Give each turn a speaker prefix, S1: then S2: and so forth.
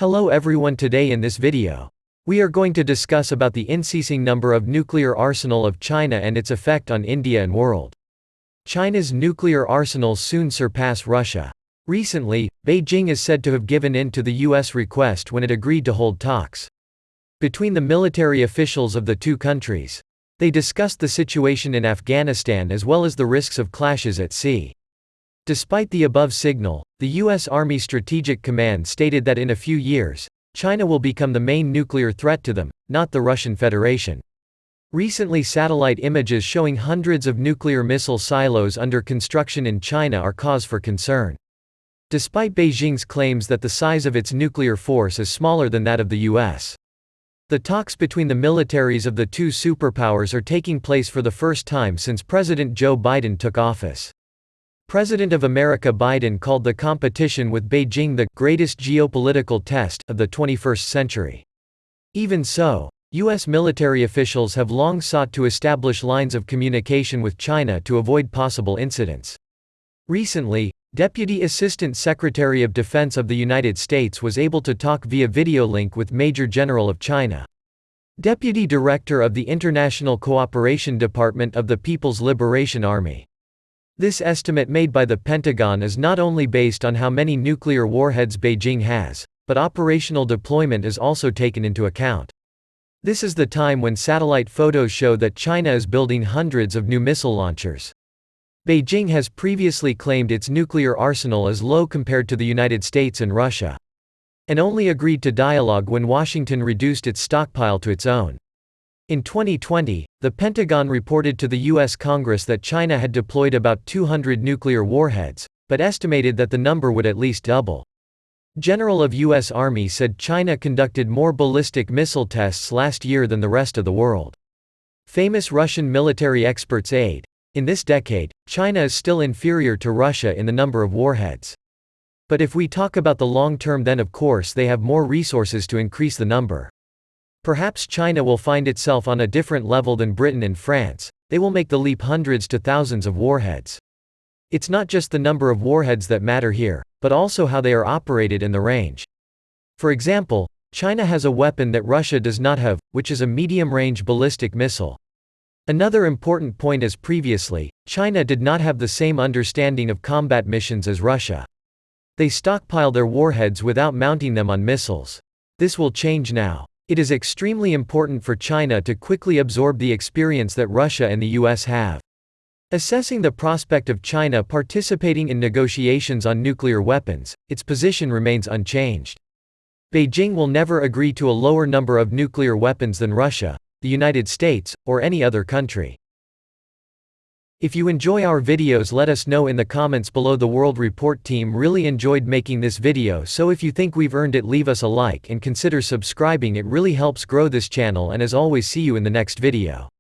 S1: Hello everyone, today in this video, we are going to discuss about the increasing number of nuclear arsenal of China and its effect on India and world. China's nuclear arsenal soon surpass Russia. Recently, Beijing is said to have given in to the US request when it agreed to hold talks between the military officials of the two countries. They discussed the situation in Afghanistan as well as the risks of clashes at sea. Despite the above signal, the U.S. Army Strategic Command stated that in a few years, China will become the main nuclear threat to them, not the Russian Federation. Recently, satellite images showing hundreds of nuclear missile silos under construction in China are cause for concern. Despite Beijing's claims that the size of its nuclear force is smaller than that of the U.S., the talks between the militaries of the two superpowers are taking place for the first time since President Joe Biden took office. President of America Biden called the competition with Beijing the greatest geopolitical test of the 21st century. Even so, U.S. military officials have long sought to establish lines of communication with China to avoid possible incidents. Recently, Deputy Assistant Secretary of Defense of the United States was able to talk via video link with Major General of China, Deputy Director of the International Cooperation Department of the People's Liberation Army. This estimate made by the Pentagon is not only based on how many nuclear warheads Beijing has, but operational deployment is also taken into account. This is the time when satellite photos show that China is building hundreds of new missile launchers. Beijing has previously claimed its nuclear arsenal is low compared to the United States and Russia, and only agreed to dialogue when Washington reduced its stockpile to its own. In 2020, the Pentagon reported to the U.S. Congress that China had deployed about 200 nuclear warheads, but estimated that the number would at least double. General of U.S. Army said China conducted more ballistic missile tests last year than the rest of the world. Famous Russian military experts aid, in this decade, China is still inferior to Russia in the number of warheads. But if we talk about the long term, then of course they have more resources to increase the number. Perhaps China will find itself on a different level than Britain and France. They will make the leap hundreds to thousands of warheads. It's not just the number of warheads that matter here, but also how they are operated and the range. For example, China has a weapon that Russia does not have, which is a medium-range ballistic missile. Another important point is previously, China did not have the same understanding of combat missions as Russia. They stockpile their warheads without mounting them on missiles. This will change now. It is extremely important for China to quickly absorb the experience that Russia and the US have. Assessing the prospect of China participating in negotiations on nuclear weapons, its position remains unchanged. Beijing will never agree to a lower number of nuclear weapons than Russia, the United States, or any other country. If you enjoy our videos, let us know in the comments below. The World Report team really enjoyed making this video, so if you think we've earned it, leave us a like and consider subscribing. It really helps grow this channel, and as always, see you in the next video.